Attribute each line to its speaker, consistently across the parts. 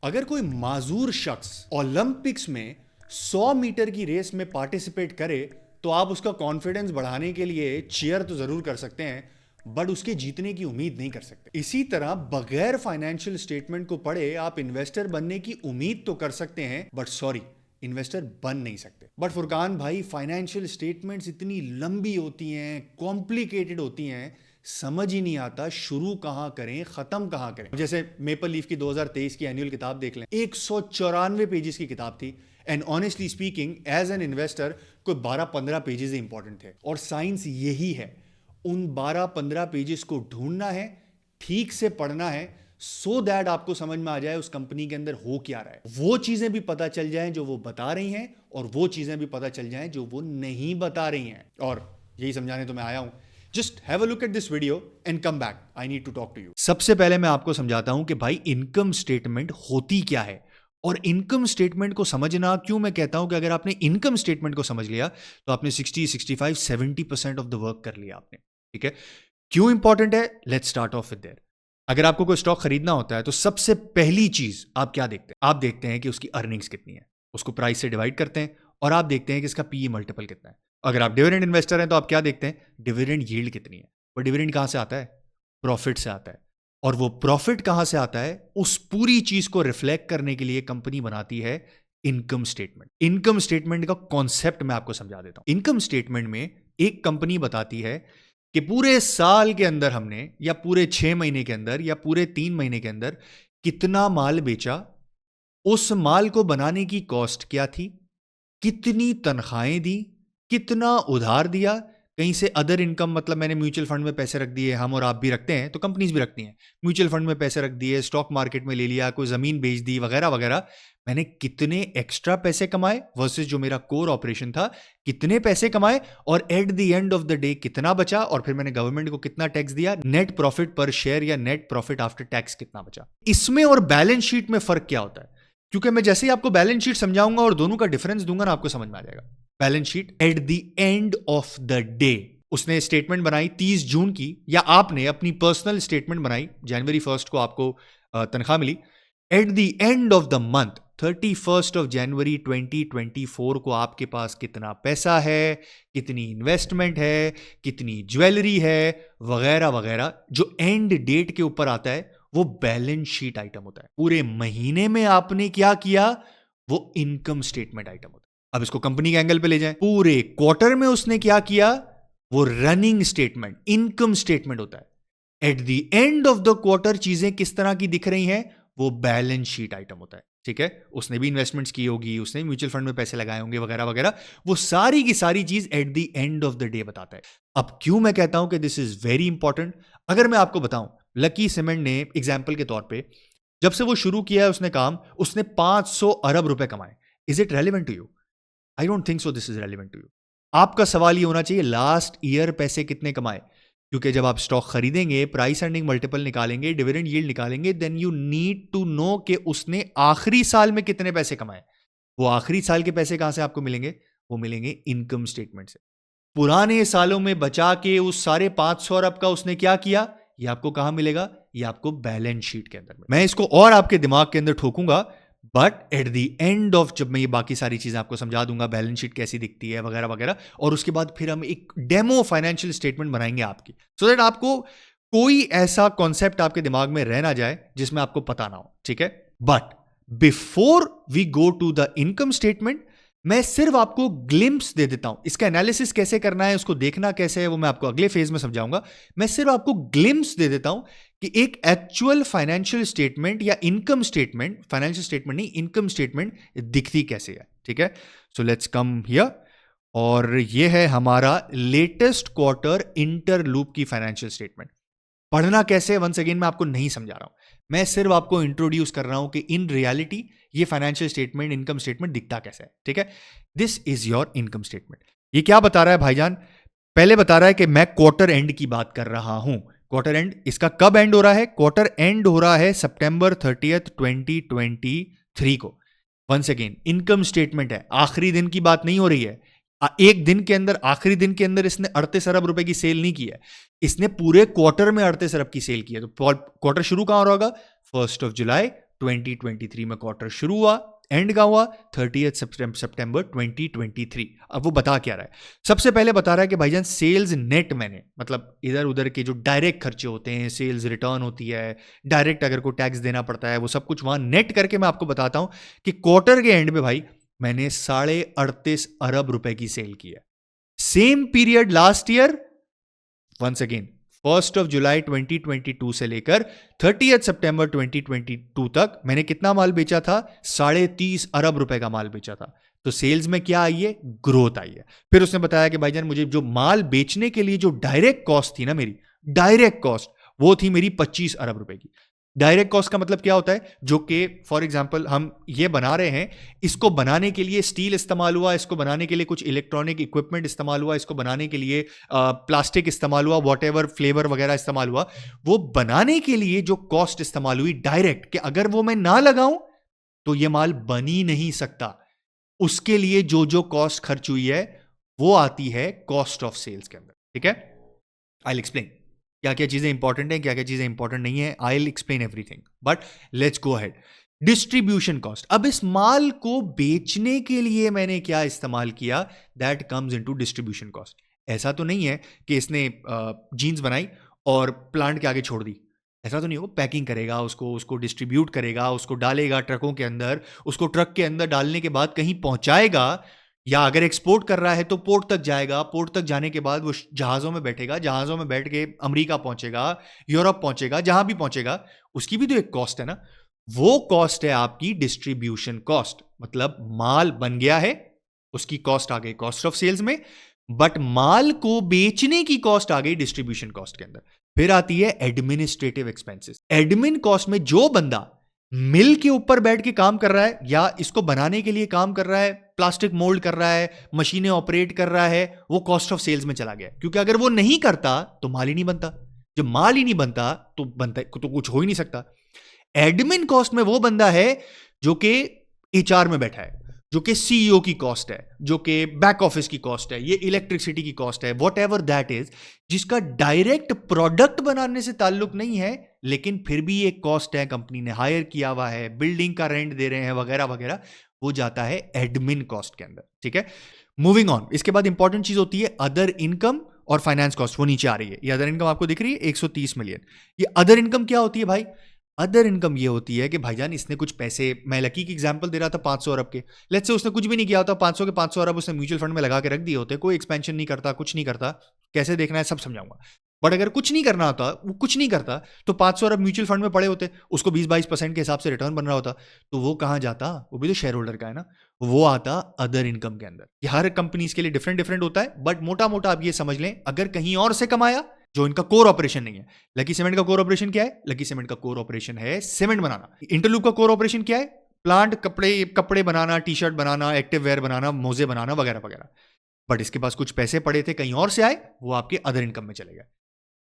Speaker 1: अगर कोई माजूर शख्स ओलंपिक्स में 100 मीटर की रेस में पार्टिसिपेट करे तो आप उसका कॉन्फिडेंस बढ़ाने के लिए चीयर तो जरूर कर सकते हैं, बट उसके जीतने की उम्मीद नहीं कर सकते। इसी तरह बगैर फाइनेंशियल स्टेटमेंट को पढ़े आप इन्वेस्टर बनने की उम्मीद तो कर सकते हैं, बट सॉरी, इन्वेस्टर बन नहीं सकते। बट फुरकान भाई, फाइनेंशियल स्टेटमेंट्स इतनी लंबी होती हैं, कॉम्प्लिकेटेड होती हैं, समझ ही नहीं आता शुरू कहां करें खत्म कहां करें। जैसे मेपल लीफ की 2023 की एनुअल किताब देख लें, 194 पेजेस की किताब थी, and honestly speaking as an investor कोई 12-15 पेजेस ही इंपॉर्टेंट थे। और साइंस यही है, उन 12-15 पेजेस को ढूंढना है, ठीक से पढ़ना है, सो दैट आपको समझ में आ जाए उस कंपनी के अंदर हो क्या रहा है, वो चीजें भी पता चल जाएं जो वो बता रही हैं, और वो चीजें भी पता चल जाएं जो वो नहीं बता रही हैं। और यही समझाने तो मैं आया हूं। Just have a look at this video and come back. I need to talk to you. सबसे पहले मैं आपको समझाता हूं कि भाई इनकम स्टेटमेंट होती क्या है, और इनकम स्टेटमेंट को समझना क्यों मैं कहता हूं कि अगर आपने इनकम स्टेटमेंट को समझ लिया तो आपने 60, 65, 70% ऑफ द वर्क कर लिया आपने। ठीक है, क्यों इंपॉर्टेंट है? Let's start of with their. अगर आपको कोई स्टॉक खरीदना होता है तो सबसे पहली चीज आप क्या देखते हैं? आप देखते हैं कि उसकी अर्निंग्स कितनी है, उसको प्राइस से डिवाइड करते हैं, और आप देखते हैं कि इसका पीई मल्टीपल कितना है। अगर आप डिविडेंड इन्वेस्टर हैं तो आप क्या देखते हैं? डिविडेंड यील्ड कितनी है। और डिविडेंड कहां से आता है? प्रॉफिट से आता है। और वो प्रॉफिट कहां से आता है, उस पूरी चीज को रिफ्लेक्ट करने के लिए कंपनी बनाती है इनकम स्टेटमेंट। इनकम स्टेटमेंट का कॉन्सेप्ट मैं आपको समझा देता हूं। इनकम स्टेटमेंट में एक कंपनी बताती है कि पूरे साल के अंदर हमने, या पूरे 6 महीने के अंदर, या पूरे 3 महीने के अंदर कितना माल बेचा, उस माल को बनाने की कॉस्ट क्या थी, कितनी तनख्वाहें दी, कितना उधार दिया, कहीं से अदर इनकम, मतलब मैंने म्यूचुअल फंड में पैसे रख दिए, हम और आप भी रखते हैं तो कंपनीज भी रखती हैं, म्यूचुअल फंड में पैसे रख दिए, स्टॉक मार्केट में ले लिया, कोई जमीन बेच दी, वगैरह वगैरह। मैंने कितने एक्स्ट्रा पैसे कमाए वर्सेस जो मेरा कोर ऑपरेशन था, कितने पैसे कमाए, और eight the end of the day कितना बचा, और फिर मैंने गवर्नमेंट को कितना टैक्स दिया, नेट प्रॉफिट पर शेयर या नेट प्रॉफिट आफ्टर टैक्स कितना बचा। इसमें और बैलेंस शीट में फर्क क्या होता है? क्योंकि मैं जैसे ही आपको बैलेंस शीट समझाऊंगा और दोनों का डिफरेंस दूंगा ना, आपको समझ में आ जाएगा। Balance sheet at the end of the day, उसने स्टेटमेंट बनाई 30 जून की, या आपने अपनी पर्सनल स्टेटमेंट बनाई जनवरी 1 को, आपको तनख्वाह मिली। At the end of the month 31 of January 2024 को आपके पास कितना पैसा है, कितनी इन्वेस्टमेंट है, कितनी ज्वेलरी है, वगैरह वगैरह, जो एंड डेट के ऊपर आता है वो बैलेंस शीट आइटम होता है। पूरे महीने में आपने क्या किया, वो इनकम स्टेटमेंट आइटम होता है। अब इसको कंपनी के एंगल पे ले जाएं, पूरे क्वार्टर में उसने क्या किया, वो रनिंग स्टेटमेंट, इनकम स्टेटमेंट होता है। Eight the end of the quarter चीजें किस तरह की दिख रही हैं, वो बैलेंस शीट आइटम होता है। ठीक है, उसने भी इन्वेस्टमेंट्स की होगी, उसने म्यूचुअल फंड में पैसे लगाए होंगे, वगैरह वगैरह, वो सारी की सारी चीज eight the end of the day बताता है। अब क्यों मैं कहता हूं कि दिस इज वेरी इंपॉर्टेंट? अगर मैं आपको बताऊं, लकी सीमेंट ने एग्जाम्पल के तौर पे जब से वो शुरू किया है उसने काम, उसने 500 अरब रुपए कमाए। Is it relevant to you? I don't think so this is relevant to you. आपका सवाल ये होना चाहिए लास्ट ईयर पैसे कितने कमाए, क्योंकि जब आप स्टॉक खरीदेंगे, प्राइस अर्निंग मल्टीपल निकालेंगे, डिविडेंड यील्ड निकालेंगे, then you need to know कि उसने आखिरी साल में कितने पैसे कमाए। वो आखिरी साल के पैसे कहां से आपको मिलेंगे? वो मिलेंगे इनकम स्टेटमेंट से। पुराने सालों में बचा के उस सारे 500 अरब का उसने क्या किया, ये आपको कहां मिलेगा? ये आपको बैलेंस शीट के अंदर। मैं इसको और आपके दिमाग के अंदर ठोकूंगा, but at the end of, जब मैं ये बाकी सारी चीजें आपको समझा दूंगा, बैलेंस शीट कैसी दिखती है, वगैरह वगैरह, और उसके बाद फिर हम एक डेमो फाइनेंशियल स्टेटमेंट बनाएंगे आपकी, सो दैट आपको कोई ऐसा कॉन्सेप्ट आपके दिमाग में रह ना जाए जिसमें आपको पता ना हो। ठीक है, but before we go to the income statement, मैं सिर्फ आपको ग्लिम्प्स दे देता हूं। इसका एनालिसिस कैसे करना है, उसको देखना कैसे है, वो मैं आपको अगले फेज में समझाऊंगा। मैं सिर्फ आपको ग्लिम्प्स दे देता हूं कि एक एक्चुअल फाइनेंशियल स्टेटमेंट या इनकम स्टेटमेंट, फाइनेंशियल स्टेटमेंट नहीं, इनकम स्टेटमेंट दिखती कैसे है। ठीक है, सो लेट्स कम हियर, और ये है हमारा लेटेस्ट क्वार्टर इंटरलूप की फाइनेंशियल स्टेटमेंट। पढ़ना कैसे, वंस अगेन मैं आपको नहीं समझा रहा हूं, मैं सिर्फ आपको इंट्रोड्यूस कर रहा हूं कि इन रियलिटी ये फाइनेंशियल स्टेटमेंट, इनकम स्टेटमेंट दिखता कैसे है। ठीक है, this is your income statement. ये क्या बता रहा है भाईजान? पहले बता रहा है कि मैं क्वार्टर एंड की बात कर रहा हूं। क्वार्टर एंड, इसका कब एंड हो रहा है? क्वार्टर एंड हो रहा है सितंबर 30, 2023 को। वंस अगेन इनकम स्टेटमेंट है, आखिरी दिन की बात नहीं हो रही है। एक दिन के अंदर, आखिरी दिन के अंदर इसने 38 अरब रुपए की सेल नहीं की है, इसने पूरे क्वार्टर में 38 अरब की सेल की है। तो क्वार्टर शुरू कहां हो रहा होगा? 1 जुलाई 2023 में क्वार्टर शुरू हुआ, एंड का हुआ 30 सितंबर 2023। अब वो बता क्या रहा है? सबसे पहले बता रहा है कि भाईजान सेल्स नेट मैंने, मतलब इधर उधर के जो डायरेक्ट खर्चे होते हैं, सेल्स रिटर्न होती है, डायरेक्ट अगर कोई टैक्स देना पड़ता है, वो सब कुछ वहां नेट करके मैं आपको बताता हूं कि क्वार्टर के एंड में भाई मैंने 38.5 अरब रुपए की सेल की है। Same period last year, once again 1 जुलाई 2022 से लेकर 30 सितंबर 2022 तक मैंने कितना माल बेचा था? 30.5 अरब रुपए का माल बेचा था। तो सेल्स में क्या आई है? ग्रोथ आई है। फिर उसने बताया कि भाईजान मुझे जो माल बेचने के लिए जो डायरेक्ट कॉस्ट थी ना, मेरी डायरेक्ट कॉस्ट वो थी मेरी 25 अरब रुपए की। डायरेक्ट कॉस्ट का मतलब क्या होता है? जो कि फॉर एग्जांपल हम ये बना रहे हैं, इसको बनाने के लिए स्टील इस्तेमाल हुआ, इसको बनाने के लिए कुछ इलेक्ट्रॉनिक इक्विपमेंट इस्तेमाल हुआ, इसको बनाने के लिए प्लास्टिक इस्तेमाल हुआ, वॉटेवर फ्लेवर वगैरह इस्तेमाल हुआ। वो बनाने के लिए जो कॉस्ट इस्तेमाल हुई डायरेक्ट, कि अगर वो मैं ना लगाऊं तो ये माल बन ही नहीं सकता, उसके लिए जो जो कॉस्ट खर्च हुई है वो आती है कॉस्ट ऑफ सेल्स के अंदर। ठीक है, आई विल एक्सप्लेन क्या क्या चीजें इंपॉर्टेंट है, क्या क्या चीजें इंपॉर्टेंट नहीं है। I will explain everything, but let's go ahead. Distribution cost, अब इस माल को बेचने के लिए मैंने क्या इस्तेमाल किया, that comes into distribution cost. ऐसा तो नहीं है कि इसने जीन्स बनाई और प्लांट के आगे छोड़ दी, ऐसा तो नहीं। वो पैकिंग करेगा, उसको उसको डिस्ट्रीब्यूट करेगा, उसको डालेगा ट्रकों के अंदर, उसको ट्रक के अंदर डालने के बाद कहीं पहुंचाएगा, या अगर एक्सपोर्ट कर रहा है तो पोर्ट तक जाएगा, पोर्ट तक जाने के बाद वो जहाज़ों में बैठेगा, जहाज़ों में बैठ के अमेरिका पहुंचेगा, यूरोप पहुंचेगा, जहां भी पहुंचेगा, उसकी भी तो एक कॉस्ट है ना। वो कॉस्ट है आपकी डिस्ट्रीब्यूशन कॉस्ट। मतलब माल बन गया है, उसकी कॉस्ट आ गई कॉस्ट ऑफ सेल्स में, बट माल को बेचने की कॉस्ट आ गई डिस्ट्रीब्यूशन कॉस्ट के अंदर। फिर आती है एडमिनिस्ट्रेटिव एक्सपेंसेस। एडमिन कॉस्ट में जो बंदा मिल के ऊपर बैठ के काम कर रहा है, या इसको बनाने के लिए काम कर रहा है, प्लास्टिक मोल्ड कर रहा है, मशीनें ऑपरेट कर रहा है, वो कॉस्ट ऑफ सेल्स में चला गया। क्योंकि अगर वो नहीं करता तो माल ही नहीं बनता, जब माल ही नहीं बनता तो कुछ हो ही नहीं सकता। एडमिन कॉस्ट में वो बंदा है जो कि एचआर में बैठा है, जो कि सीईओ की कॉस्ट है, जो कि बैक ऑफिस की कॉस्ट है, ये इलेक्ट्रिसिटी की कॉस्ट है, वॉट एवर दैट इज, जिसका डायरेक्ट प्रोडक्ट बनाने से ताल्लुक नहीं है, लेकिन फिर भी एक कॉस्ट है, कंपनी ने हायर किया हुआ है, बिल्डिंग का रेंट दे रहे हैं वगैरह वगैरह, वो जाता है एडमिन कॉस्ट के अंदर। ठीक है, मूविंग ऑन। इसके बाद इंपॉर्टेंट चीज होती है अदर इनकम और फाइनेंस कॉस्ट। वो नीचे आ रही है, ये अदर इनकम आपको दिख रही है 130 मिलियन। ये अदर इनकम क्या होती है भाई? अदर इनकम ये होती है कि भाईजान इसने कुछ पैसे, मैं लकी की एग्जांपल दे रहा था 500 अरब के, लेट्स से उसने कुछ भी नहीं किया होता, 500 के 500 अरब उसने म्यूचुअल फंड में लगा के रख दिए होते, कोई एक्सपेंशन नहीं करता, कुछ नहीं करता, कैसे देखना है सब समझाऊंगा। बट अगर कुछ नहीं करना होता, वो कुछ नहीं करता, तो 500 अरब म्यूचुअल फंड में पड़े होते, उसको 20-22% के हिसाब से रिटर्न बन रहा होता, तो वो कहाँ जाता? वो भी तो शेयर होल्डर का है ना, वो आता अदर इनकम के अंदर। ये हर कंपनीज के लिए डिफरेंट डिफरेंट होता है, बट मोटा मोटा आप ये समझ लें, अगर कहीं और से कमाया जो इनका कोर ऑपरेशन नहीं है। लकी सीमेंट का कोर ऑपरेशन क्या है? लकी सीमेंट का कोर ऑपरेशन है सीमेंट बनाना। इंटरलूप का कोर ऑपरेशन क्या है? प्लांट, कपड़े बनाना, टी शर्ट बनाना, एक्टिव वेयर बनाना, मोजे बनाना वगैरह वगैरह। बट इसके पास कुछ पैसे पड़े थे, कहीं और से आए, वो आपके अदर इनकम में चले गए।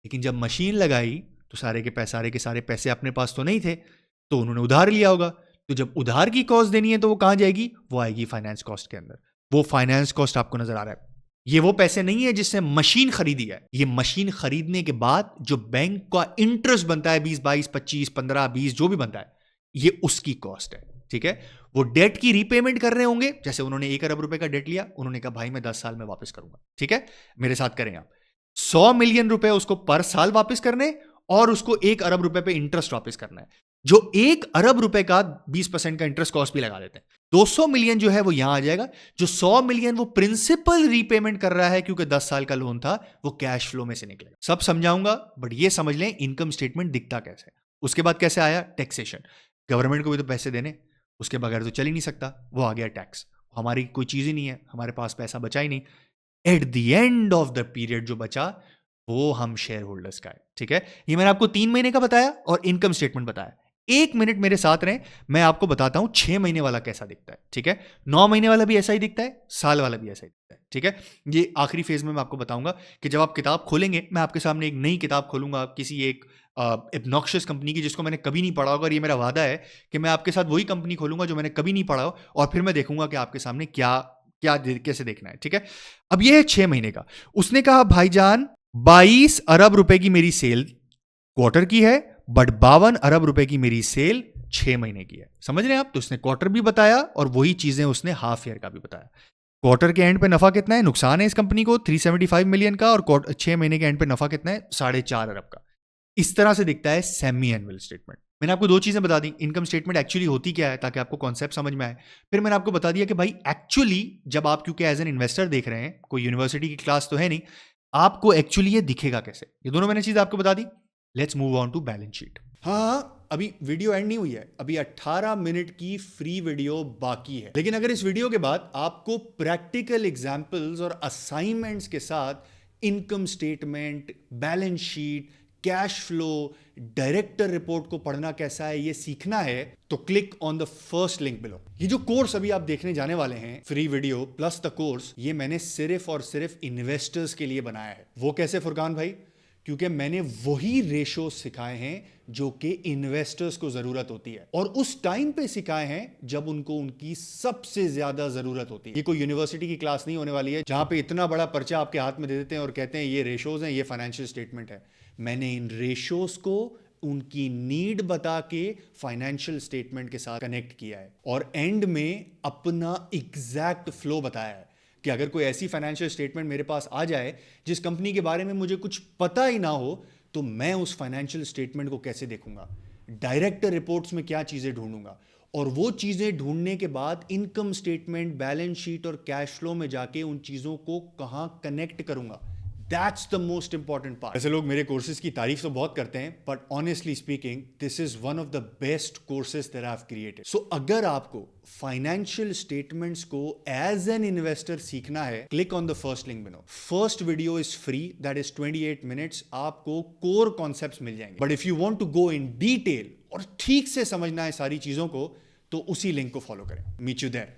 Speaker 1: लेकिन जब मशीन लगाई तो सारे के सारे पैसे अपने पास तो नहीं थे, तो उन्होंने उधार लिया होगा। तो जब उधार की कॉस्ट देनी है तो वो कहां जाएगी? वो आएगी फाइनेंस कॉस्ट के अंदर। वो फाइनेंस कॉस्ट आपको नजर आ रहा है, ये वो पैसे नहीं है जिससे मशीन खरीदी है। ये मशीन खरीदने के बाद जो बैंक का इंटरेस्ट बनता है 20, 22, 25, 15, 20 जो भी बनता है, ये उसकी कॉस्ट है। ठीक है, वो डेट की रीपेमेंट कर रहे होंगे, जैसे उन्होंने 1 अरब रुपए का डेट लिया, उन्होंने कहा भाई मैं 10 साल में वापस करूंगा। ठीक है, मेरे साथ करें आप, 100 मिलियन रुपए उसको पर साल वापस करने, और उसको 1 अरब रुपए पे इंटरेस्ट वापस करना है, जो 1 अरब रुपए का 20% का इंटरेस्ट कॉस्ट भी लगा देते हैं। 200 मिलियन जो है वो यहां आ जाएगा, जो 100 मिलियन वो प्रिंसिपल रीपेमेंट कर रहा है क्योंकि 10 साल का लोन था, वो कैश फ्लो में से निकलेगा। सब समझाऊंगा, बट ये समझ लें इनकम स्टेटमेंट दिखता कैसे। उसके बाद कैसे आया? टैक्सेशन। गवर्नमेंट को भी तो पैसे देने, उसके बगैर तो चल ही नहीं सकता, वो आ गया टैक्स। हमारी कोई चीज ही नहीं है, हमारे पास पैसा बचा ही नहीं। Eight the end of the period जो बचा वो हम शेयर होल्डर्स का है। ठीक है, ये मैंने आपको 3 महीने का बताया और इनकम स्टेटमेंट बताया। 1 मिनट मेरे साथ रहें, मैं आपको बताता हूं 6 महीने वाला कैसा दिखता है। ठीक है, 9 महीने वाला भी ऐसा ही दिखता है, साल वाला भी ऐसा ही दिखता है। ठीक है, ये आखिरी फेज में मैं आपको बताऊंगा कि जब आप किताब खोलेंगे, मैं आपके सामने एक नई किताब खोलूंगा किसी एक एब्नॉक्शियस कंपनी की, जिसको मैंने कभी नहीं पढ़ा होगा, और ये मेरा वादा है कि मैं आपके साथ वही कंपनी खोलूंगा जो मैंने कभी नहीं पढ़ा हो, और फिर मैं देखूंगा कि आपके सामने क्या क्या कैसे देखना है। ठीक है, अब ये है 6 महीने का। उसने कहा भाईजान 22 अरब रुपए की मेरी सेल क्वार्टर की है, बट 52 अरब रुपए की मेरी सेल 6 महीने की है, समझ रहे हैं आप? तो उसने क्वार्टर भी बताया और वही चीजें उसने हाफ ईयर का भी बताया। क्वार्टर के एंड पे नफा कितना है, नुकसान है इस कंपनी को 375 मिलियन का, और 6 महीने के एंड पे नफा कितना है, 4.5 अरब का। इस तरह से दिखता है सेमी एनुअल स्टेटमेंट। मैंने आपको 2 चीजें बता दी, इनकम स्टेटमेंट एक्चुअली होती क्या है, ताकि आपको कॉन्सेप्ट समझ में आए। फिर मैंने आपको बता दिया कि भाई एक्चुअली जब आप, क्योंकि एज एन इन्वेस्टर देख रहे हैं, कोई यूनिवर्सिटी की क्लास तो है नहीं, आपको एक्चुअली ये दिखेगा कैसे, ये दोनों मैंने चीज आपको बता दी। Let's move on to balance sheet. हाँ, अभी वीडियो एंड नहीं हुई है, अभी 18 मिनट की फ्री वीडियो बाकी है। लेकिन अगर इस वीडियो के बाद आपको प्रैक्टिकल एग्जांपल्स और असाइनमेंट्स के साथ income statement, balance sheet, cash flow, director report को पढ़ना कैसा है ये सीखना है, तो click on the first link below. ये जो कोर्स अभी आप देखने जाने वाले हैं, free video plus the course, ये मैंने सिर्फ और सिर्फ इन्वेस्टर्स के लिए बनाया है। वो कैसे फुरकान भाई? क्योंकि मैंने वही रेशो सिखाए हैं जो कि इन्वेस्टर्स को जरूरत होती है, और उस टाइम पे सिखाए हैं जब उनको उनकी सबसे ज्यादा जरूरत होती है। ये कोई यूनिवर्सिटी की क्लास नहीं होने वाली है जहां पे इतना बड़ा पर्चा आपके हाथ में दे देते हैं और कहते हैं ये रेशोज हैं, ये फाइनेंशियल स्टेटमेंट है। मैंने इन रेशोज को उनकी नीड बता के फाइनेंशियल स्टेटमेंट के साथ कनेक्ट किया है, और एंड में अपना एग्जैक्ट फ्लो बताया है कि अगर कोई ऐसी फाइनेंशियल स्टेटमेंट मेरे पास आ जाए जिस कंपनी के बारे में मुझे कुछ पता ही ना हो, तो मैं उस फाइनेंशियल स्टेटमेंट को कैसे देखूंगा, डायरेक्टर रिपोर्ट्स में क्या चीजें ढूंढूंगा, और वो चीजें ढूंढने के बाद इनकम स्टेटमेंट, बैलेंस शीट और कैश फ्लो में जाके उन चीजों को कहां कनेक्ट करूंगा। That's the most important part. ऐसे लोग मेरे कोर्सेज की तारीफ तो बहुत करते हैं, but honestly speaking, this is one of the best courses that I've created. So अगर आपको फाइनेंशियल स्टेटमेंट्स को एज एन इन्वेस्टर सीखना है, click on the first link below. First video is free, that is 28 minutes, आपको core concepts मिल जाएंगे। But if you want to go in detail और ठीक से समझना है सारी चीजों को, तो उसी लिंक को फॉलो करें। Meet you there.